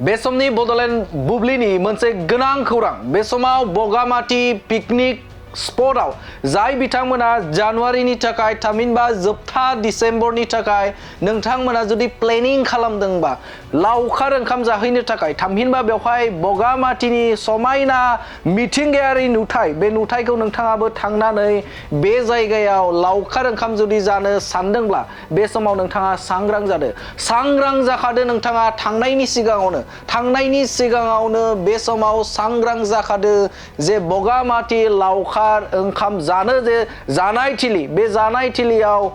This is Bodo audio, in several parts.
बे समनि बड'लेण्ड बुब्लिनि मोनसे गोनां खौरां बे समाव बगामाथि पिकनिक स्पटआव जाय बिथांमोना जानुवारिनि थाखाय थामहिनबा जोबथा डिसेम्बरनि थाखाय नोंथांमोना जुदि प्लेनिं खालामदोंबा लावखार ओंखाम जाहैनो थाखाय थामहिनबा बेवहाय बगामाथिनि समायना मिथिंगायारि नुथाय बे नुथायखौ नोंथाङाबो थांनानै बे जायगायाव लावखार ओंखाम जुदि जानो सानदोंब्ला बे समाव नोंथाङा सांग्रां जाखादो नोंथाङा थांनायनि सिगाङावनो बे समाव सांग्रां जाखादो जे बगामाथि लावखार ओंखाम जानो जे जानाय थिलि बे जानाय थिलियाव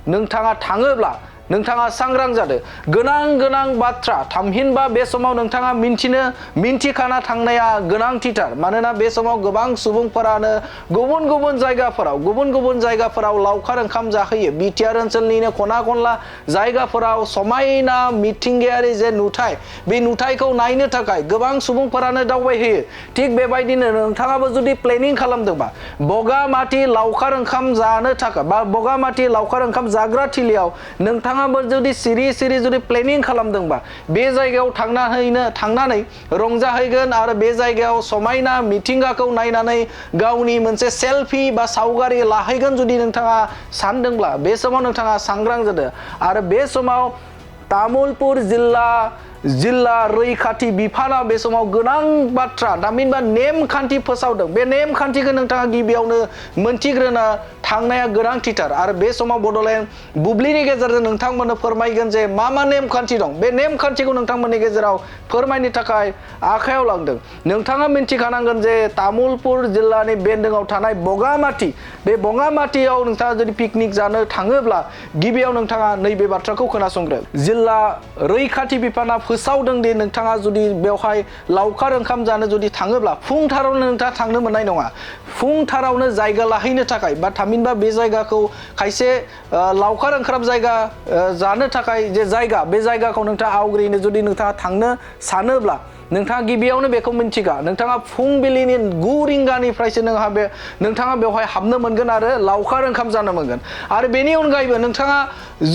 नोंथाङा थाङोब्ला नोंथाङा सांग्रां जादो गोनां बाथ्रा थामहिनबा बे समाव नोंथाङा मिन्थिखाना थांनाया गोनांथिथार मानोना बे समाव गोबां सुबुंफोरानो गुबुन जायगाफोराव लावखार ओंखाम जाहैयो बिटिआर ओनसोलनिनो खना खनला जायगाफोराव समायना मिथिंगायारि जे नुथाय बे नुथायखौ नायनो थाखाय गोबां सुबुंफोरानो दावबायहैयो थिग बेबायदिनो नोंथाङाबो जुदि प्लेनिं खालामदोंबा बगामाथि लावखार ओंखाम जानो थाखाय बा बगामाथि लावखार ओंखाम जाग्रा थिलियाव नोंथाङाबो जुदि सिरि जुदि प्लेनिं खालामदोंबा बे जायगायाव थांनानै रंजाहैगोन आरो बे जायगायाव समायना मिथिंगाखौ नायनानै गावनि मोनसे सेल्फि बा सावगारि लाहैगोन जुदि नोंथाङा सानदोंब्ला बे समाव नोंथाङा सांग्रां जादो आरो बे समाव तामुलपुर जिल्ला रैखाथि बिफाना बे समाव गोनां बाथ्रा थामहिनबा नेमखान्थि फोसावदों बे नेमखान्थिखौ नोंथाङा गिबियावनो मोनथिग्रोना थांनाया गोनांथिथार आरो बे समाव बड'लेण्ड बुब्लिनि गेजेरजों नोंथांमोननो फोरमायगोन जे मा नेमखान्थि दं बे नेमखान्थिखौ नोंथांमोननि गेजेराव फोरमायनो थाखाय आखायाव लांदों नोंथाङा मिन्थिखानांगोन जे तामुलपुर जिल्लानि बेन्दोङाव थानाय बगामाथि बे बगामाथियाव नोंथाङा जुदि पिकनिक जानो थाङोब्ला गिबियाव नोंथाङा नैबे बाथ्राखौ खोनासंग्रो जिल्ला रैखाथि बिफाना फोसावदों दि नोंथाङा जुदि बेवहाय लावखार ओंखाम जानो जुदि थाङोब्ला फुंथारावनो नोंथाङा थांनो मोननाय नङा फुंथारावनो जायगा लाहैनो थाखाय बा थामहिनबा बे जायगाखौ खायसे लावखार ओंखाम जायगा जानो थाखाय जे जायगा बे जायगाखौ नोंथाङा आवग्रिनो जुदि नोंथाङा थांनो सानोब्ला नोंथाङा गिबियावनो बेखौ मिन्थिगा नोंथाङा फुंबिलिनि 9 रिंगानिफ्रायसो नोंथाङा बेवहाय हाबनो मोनगोन आरो लावखार ओंखाम जानो मोनगोन आरो बेनि अनगायैबो नोंथाङा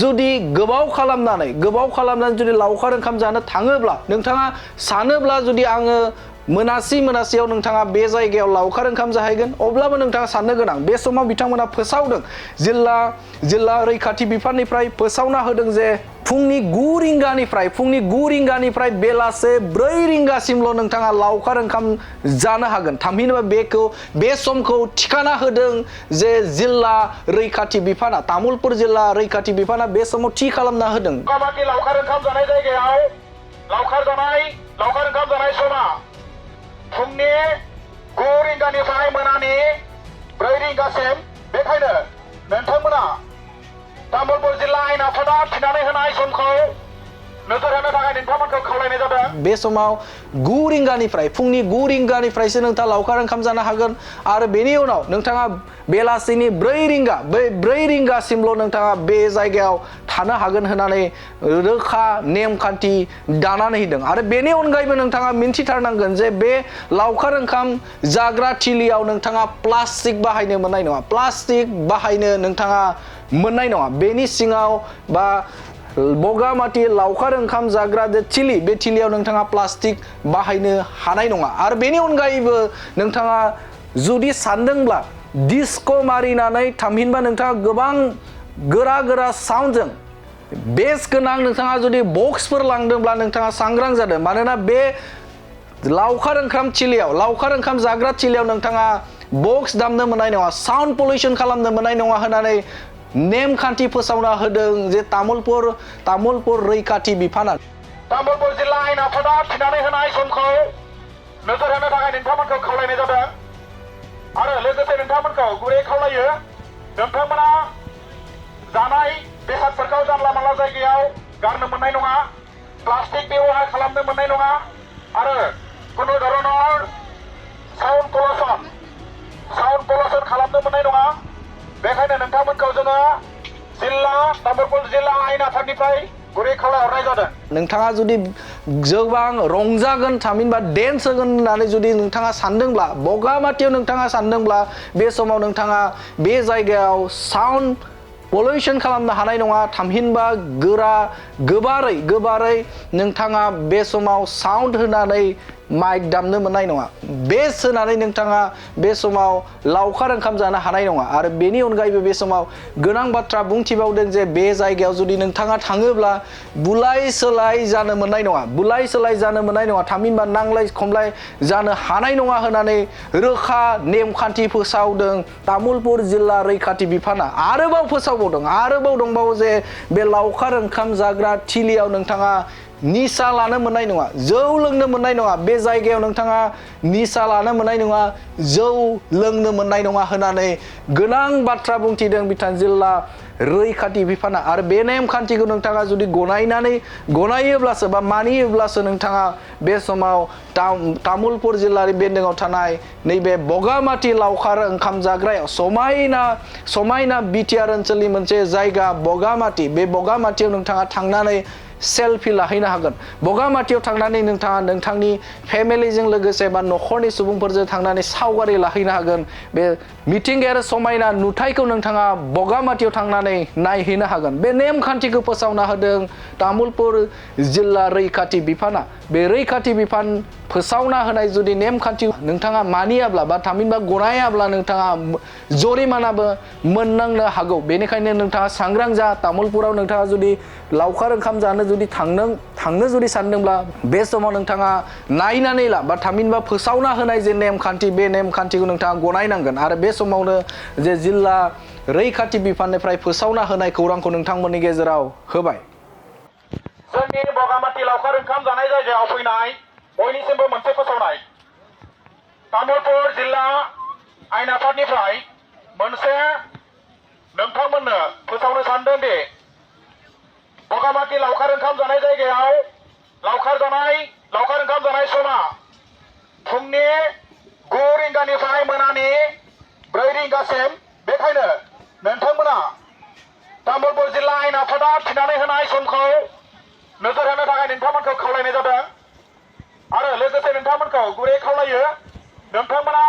जुदि गोबाव खालामनानै जुदि लावखार ओंखाम जानो थाङोब्ला नोंथाङा सानोब्ला जुदि आङो मोनासियाव नोंथाङा बे जायगायाव लावखार ओंखाम जाहैगोन अब्लाबो नोंथाङा साननो गोनां बे समाव बिथांमोना फोसावदों जिल्ला रैखाथि बिफाननिफ्राय फोसावना होदों जे फुंनि 9 रिंगानिफ्राय बेलासे 4 रिंगासिमल' नोंथाङा लावखार ओंखाम जानो हागोन थामहिनबा बे समखौ थिखाना होदों जे जिल्ला रैखाथि बिफाना तामुलपुर जिल्ला रैखाथि बिफाना बे समाव थि खालामना होदों बगामाथि लावखार ओंखाम जानाय जायगायाव लावखार ओंखाम जानाय समा फुंनि 9 रिंगानिफ्राय मोनानि 4 रिंगासिम बेखायनो नोंथांमोना तामुलपुर जिल्ला आयेन आफादा थिनानै होनाय समखौ नोजोर होनो थाखाय नोंथांमोनखौ खावलायनाय जादों बे समाव 9 रिंगानिफ्राय फुंनि 9 रिंगानिफ्रायसो नोंथाङा लावखार ओंखाम जानो हागोन आरो बेनि उनाव नोंथाङा बेलासिनि 4 रिंगासिमल' नोंथाङा बे जायगायाव थानो हागोन होननानै रोखा नेमखान्थि दानानै होदों आरो बेनि अनगायैबो नोंथाङा मिन्थिथारनांगोन जे बे लावखार ओंखाम जाग्रा थिलियाव नोंथाङा प्लास्टिक बाहायनो मोननाय नङा बेनि सिङाव बा बगामाथि लावखार ओंखाम जाग्रा थिलि बे थिलियाव नोंथाङा प्लास्टिक बाहायनो हानाय नङा आरो बेनि अनगायैबो नोंथाङा जुदि सानदोंब्ला डिस्क' मारिनानै थामहिनबा नोंथाङा गोबां गोरा साउन्डजों बेस गोनां नोंथाङा जुदि बक्सफोर लांदोंब्ला नोंथाङा सांग्रां जादों मानोना बे लावखार ओंखाम जाग्रा थिलियाव नोंथाङा बक्स दामनो मोननाय नङा साउन्ड पलिउसन खालामनो मोननाय नङा होननानै नेमखान्थि फोसावना होदों जे तामुलपुर रैखाथि बिफाना तामुलपुर जिल्ला आयेन आफादा थिनानै होनाय समखौ नोजोर होनो थाखाय नोंथांमोनखौ खावलायनाय जादों आरो लोगोसे नोंथांमोनखौ गुरै खावलायो नोंथांमोना जानाय बेसादफोरखौ जानला मानला जायगायाव गारनो मोननाय नङा प्लास्टिक बेवहार खालामनो मोननाय नङा आरो कुनु धरনৰ साउन्ड पलिउसन खालामनो मोननाय नङा बेखायनो नोंथांमोनखौ जोङो तामुलपुर जिल्ला आयेन आफादनिफ्राय गुरै खावलायहरनाय जादों नोंथाङा जुदि गोबां रंजागोन थामहिनबा डेन्स होगोन होननानै जुदि नोंथाङा सानदोंब्ला बगामाथियाव नोंथाङा सानदोंब्ला बे समाव नोंथाङा बे जायगायाव साउन्ड पलिउसन खालामनो हानाय नङा थामहिनबा गोबारै नोंथाङा बे समाव साउन्ड होनानै माइक दामनो मोननाय नङा बेस होनानै नोंथाङा बे समाव लावखार ओंखाम जानो हानाय नङा आरो बेनि अनगायैबो बे समाव गोनां बाथ्रा बुंथिबावदों जे बे जायगायाव जुदि नोंथाङा थाङोब्ला बुलाय सोलाय जानो मोननाय नङा थामहिनबा नांलाय खमलाय जानो हानाय नङा होननानै रोखा नेमखान्थि फोसावदों तामुलपुर जिल्ला रैखाथि बिफाना आरोबाव दंबावो जे बे लावखार ओंखाम जाग्रा थिलियाव नोंथाङा निसा लानो मोननाय नङा जौ लोंनो मोननाय नङा बे जायगायाव नोंथाङा निसा लानो मोननाय नङा जौ लोंनो मोननाय नङा होननानै गोनां बाथ्रा बुंथिदों बिथां जिल्ला रैखाथि बिफाना आरो बे नेमखान्थिखौ नोंथाङा जुदि गनायोब्लासो बा मानियोब्लासो नोंथाङा बे समाव तामुलपुर जिल्लानि बेन्दोङाव थानाय नैबे बगामाथि लावखार ओंखाम जाग्रायाव समायना बिटिआर ओनसोलनि मोनसे जायगा बगामाथि बे बगामाथियाव नोंथाङा थांनानै सेल्फि लाहैनो हागोन बगामाथियाव थांनानै नोंथाङा नोंथांनि फेमिलिजों लोगोसे बा न'खरनि सुबुंफोरजों थांनानै सावगारि लाहैनो हागोन बे मिथिंगायारि समायना नुथायखौ नोंथाङा बगामाथियाव थांनानै नायहैनो हागोन बे नेमखान्थिखौ फोसावना होदों तामुलपुर जिल्ला रैखाथि बिफाना बे रैखाथि बिफान फोसावना होनाय जुदि नेमखान्थि नोंथाङा मानियाब्ला बा थामहिनबा गनायाब्ला नोंथाङा जरिमानाबो मोननांनो हागौ बेनिखायनो नोंथाङा सांग्रां जा तामुलपुराव नोंथाङा जुदि लावखार ओंखाम जानो जुदि थांनो जुदि सानदोंब्ला बे समाव नोंथाङा नायनानै ला बा थामहिनबा फोसावना होनाय जे नेमखान्थि बे नेमखान्थिखौ नोंथाङा गनायनांगोन आरो बे समावनो जे जिल्ला रैखाथि बिफाननिफ्राय फोसावना होनाय खौरांखौ नोंथांमोननि गेजेराव होबाय जोंनि बगामाथि लावखार ओंखाम जानाय जायगायाव फैनाय बयनिसिमबो मोनसे फोसावनाय तामुलपुर जिल्ला आयेन आफादनिफ्राय मोनसे नोंथांमोननो फोसावनो सानदों दि बगामाथि लावखार ओंखाम जानाय जायगायाव लावखार ओंखाम जानाय समा फुंनि 9 रिंगानिफ्राय मोनानि 4 रिंगासिम बेखायनो नोंथांमोना तामुलपुर जिल्ला आयेन आफादा थिनानै होनाय समखौ नोजोर होनो थाखाय नोंथांमोनखौ खावलायनाय जादों आरो लोगोसे नोंथांमोनखौ गुरै खावलायो नोंथांमोना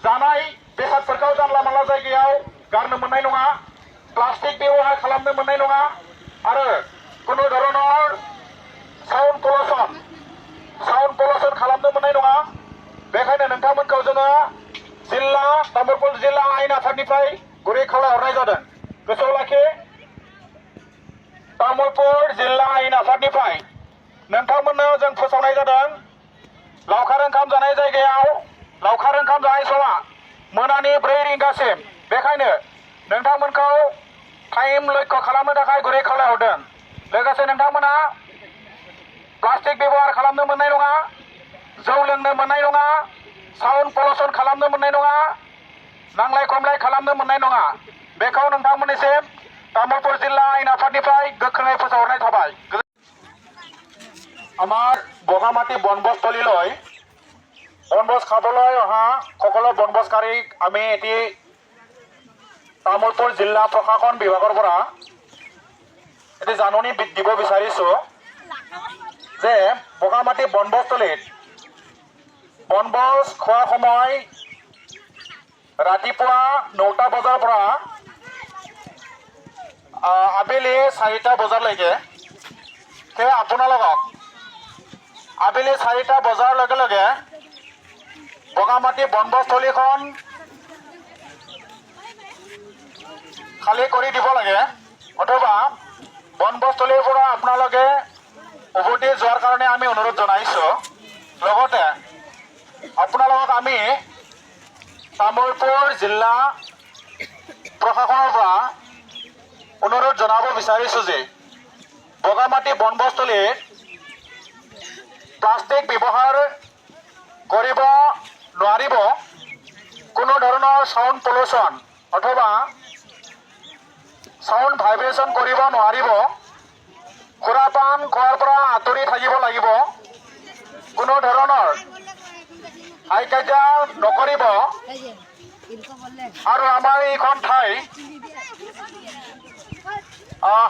जानाय बेसादफोरखौ जानला मानला जायगायाव गारनो मोननाय नङा प्लास्टिक बेबहार खालामनो मोननाय नङा आरो कुनु धरনৰ साउन्ड पलिउसन खालामनो मोननाय नङा बेखायनो नोंथांमोनखौ जोङो तामुलपुर जिल्ला आयेन आफादनिफ्राय गुरै खावलायहरनाय जादों गोसोआव लाखि तामुलपुर जिल्ला आयेन आफादनिफ्राय नोंथांमोननो जों फोसावनाय जादों लावखार ओंखाम जानाय जायगायाव लावखार ओंखाम जानाय समा मोनानि 4 रिंगासिम बेखायनो नोंथांमोनखौ टाइम लक्ष्य खालामनो थाखाय गुरै खावलायहरदों लोगोसे नोंथांमोना प्लास्टिक बेबहार खालामनो मोननाय नङा जौ लोंनो मोननाय नङा साउन्ड पलिउसन खालामनो मोननाय नङा नांलाय खमलाय खालामनो मोननाय नङा बेखौ नोंथांमोननिसिम तामुलपुर जिल्ला आयेन आफादनिफ्राय गोख्रोङै फोसावहरनाय थाबाय আমাৰ বগামাটি বনভোজস্থলীলৈ বনভোজ খাবলৈ অহা সকলো বনভোজকাৰীক আমি এটি তামুলপুৰ জিলা প্ৰশাসন বিভাগৰ পৰা এটি জাননী দিব বিচাৰিছোঁ যে বগামাটি বনভোজস্থলীত বনভোজ খোৱাৰ সময় ৰাতিপুৱা 9টা বজাৰ পৰা আবেলি 4টা বজালৈকে সেয়ে আপোনালোকক আবেলি 4টা বজাৰ লগে লগে বগামাটি বনভোজস্থলীখন খালী কৰি দিব লাগে অথবা বনভোজস্থলীৰ পৰা আপোনালোকে উভতি যোৱাৰ কাৰণে আমি অনুৰোধ জনাইছোঁ লগতে আপোনালোকক আমি তামুলপুৰ জিলা প্ৰশাসনৰ পৰা অনুৰোধ জনাব বিচাৰিছোঁ যে বগামাটি বনভোজস্থলীত প্লাষ্টিক ব্যৱহাৰ কৰিব নোৱাৰিব কোনো ধৰণৰ সাউণ্ড পলিউশ্যন অথবা সাউণ্ড ভাইব্ৰেশ্যন কৰিব নোৱাৰিব খুৰাপান খোৱাৰ পৰা আঁতৰি থাকিব লাগিব কোনো ধৰণৰ হাই কাজিয়া নকৰিব আৰু আমাৰ এইখন ঠাই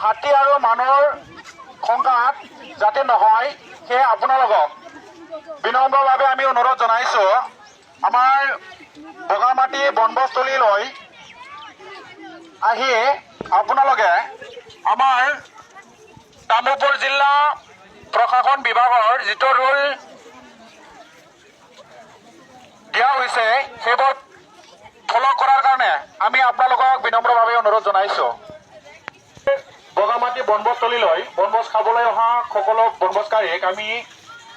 হাতী আৰু মানুহৰ সংঘাত যাতে নহয় সেয়ে আপোনালোকক বিনম্ৰভাৱে আমি অনুৰোধ জনাইছোঁ আমাৰ বগামাটি বনভোজস্থলীলৈ আহি আপোনালোকে আমাৰ তামুলপুৰ জিলা প্ৰশাসন বিভাগৰ যিটো ৰুল দিয়া হৈছে সেইবোৰ ফলো কৰাৰ কাৰণে আমি আপোনালোকক বিনম্ৰভাৱে অনুৰোধ জনাইছোঁ। বগামাটি বনভোজস্থলীলৈ বনভোজ খাবলৈ অহা সকলো বনভোজকাৰীক আমি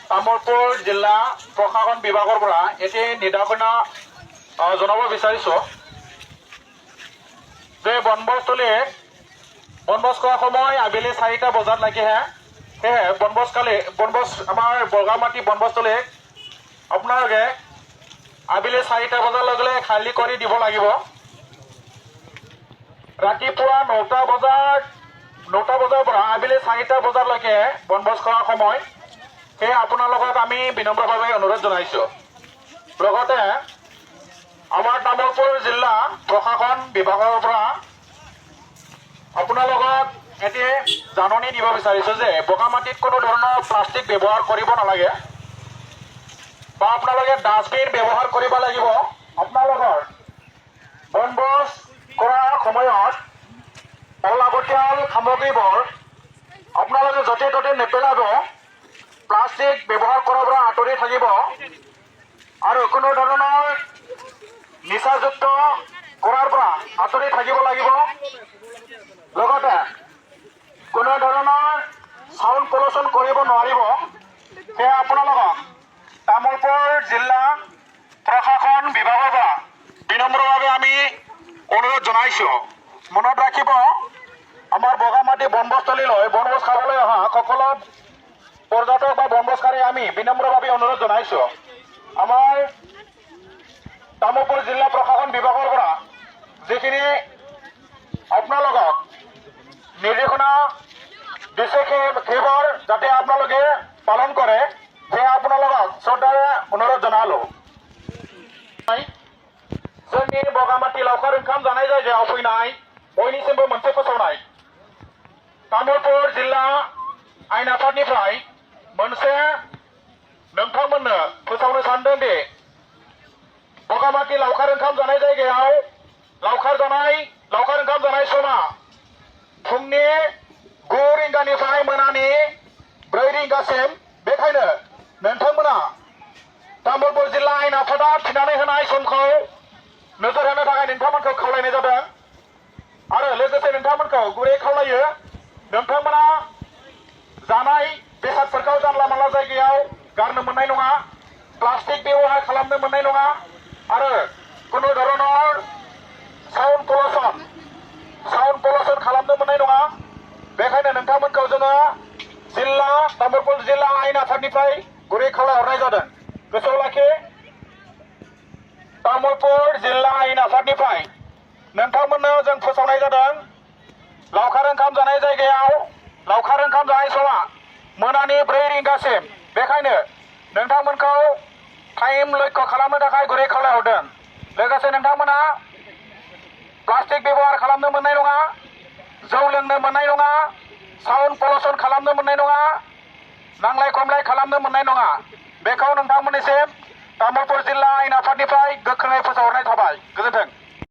তামুলপুৰ জিলা প্ৰশাসন বিভাগৰ পৰা এটি নিৰ্দেশনা জনাব বিচাৰিছোঁ যে বনভোজস্থলীত বনভোজ খোৱা সময় আবেলি 4টা বজালৈকেহে। সেয়ে বনভোজ আমাৰ বগামাটি বনভোজস্থলীত আপোনালোকে আবেলি 4টা বজালৈকে খালী কৰি দিব লাগিব। ৰাতিপুৱা 9টা বজাৰ পৰা আবেলি 4টা বজালৈকে বনভোজ খোৱা সময়। সেয়ে আপোনালোকক আমি বিনম্ৰভাৱে অনুৰোধ জনাইছোঁ। লগতে আমাৰ তামুলপুৰ জিলা প্ৰশাসন বিভাগৰ পৰা আপোনালোকক এটি জাননী দিব বিচাৰিছোঁ যে বগামাটিত কোনো ধৰণৰ প্লাষ্টিক ব্যৱহাৰ কৰিব নালাগে বা আপোনালোকে ডাষ্টবিন ব্যৱহাৰ কৰিব লাগিব। আপোনালোকৰ বনভোজ কৰাৰ সময়ত অলাগতিয়াল সামগ্ৰীবোৰ আপোনালোকে য'তে ত'তে নেপেলাব। প্লাষ্টিক ব্যৱহাৰ কৰাৰ পৰা আঁতৰি থাকিব আৰু কোনো ধৰণৰ নিচাযুক্ত কৰাৰ পৰা আঁতৰি থাকিব লাগিব। লগতে কোনো ধৰণৰ চাউণ্ড পলিউশ্যন কৰিব নোৱাৰিব। সেয়া আপোনালোকক তামুলপুৰ জিলা প্ৰশাসন বিভাগৰ পৰা বিনম্ৰভাৱে আমি অনুৰোধ জনাইছোঁ। মনত ৰাখিব, আমাৰ বগামাটি বনভোজস্থলীলৈ বনভোজ খাবলৈ অহা সকলো পৰ্যটক বা বনভোজকাৰী আমি বিনম্ৰভাৱে অনুৰোধ জনাইছোঁ। আমাৰ তামুলপুৰ জিলা প্ৰশাসন বিভাগৰ পৰা যিখিনি আপোনালোকক নিৰ্দেশনা দিছে সেইবোৰ যাতে আপোনালোকে পালন কৰে সেয়া আপোনালোকক শ্ৰদ্ধাৰে অনুৰোধ জনালোঁ। जोंनि बगामाटी लावखार ओंखाम जानाय जायगायाव फैनाय बयनिसिमबो मोनसे फोसावनाय। तामुलपुर जिल्ला आयेन आफादनिफ्राय मोनसे नोंथांमोननो फोसावनो सानदों दि बगामाटी लावखार ओंखाम जानाय जायगायाव लावखार ओंखाम जानाय समा फुंनि 9 रिंगानिफ्राय मोनानि 4 रिंगासिम। बेखायनो नोंथांमोना तामुलपुर जिल्ला आयेन आफादा थिनानै होनाय समखौ नोजोर होनो थाखाय नोंथांमोनखौ खावलायनाय जादों आरो लोगोसे नोंथांमोनखौ गुरै खावलायो नोंथांमोना जानाय बेसादफोरखौ जानला मानला जायगायाव गारनो मोननाय नङा। प्लास्टिक व्यवहार खालामनो मोननाय नङा आरो কোনো ধৰণৰ साउन्ड पलिउसन खालामनो मोननाय नङा। बेखायनो नोंथांमोनखौ जोङो तामुलपुर जिल्ला आयेन आफादनिफ्राय गुरै खावलायहरनाय जादों। गोसोआव लाखि, तामुलपुर जिल्ला आयेन आफादनिफ्राय नोंथांमोननो जों फोसावनाय जादों लावखार ओंखाम जानाय जायगायाव लावखार ओंखाम जानाय समा मोनानि 4 रिंगासिम। बेखायनो नोंथांमोनखौ टाइम लक्ष्य खालामनो थाखाय गुरै खावलायहरदों। लोगोसे नोंथांमोना प्लास्टिक व्यवहार खालामनो मोननाय नङा, जौ लोंनो मोननाय नङा, साउन्ड पलिउसन खालामनो मोननाय नङा, नांलाय खमलाय खालामनो मोननाय नङा। बेखौ नोंथांमोननिसिम तामुलपुर जिल्ला आयेन आफादनिफ्राय गोख्रोङै फोसावहरनाय थाबाय। गोजोन्थों।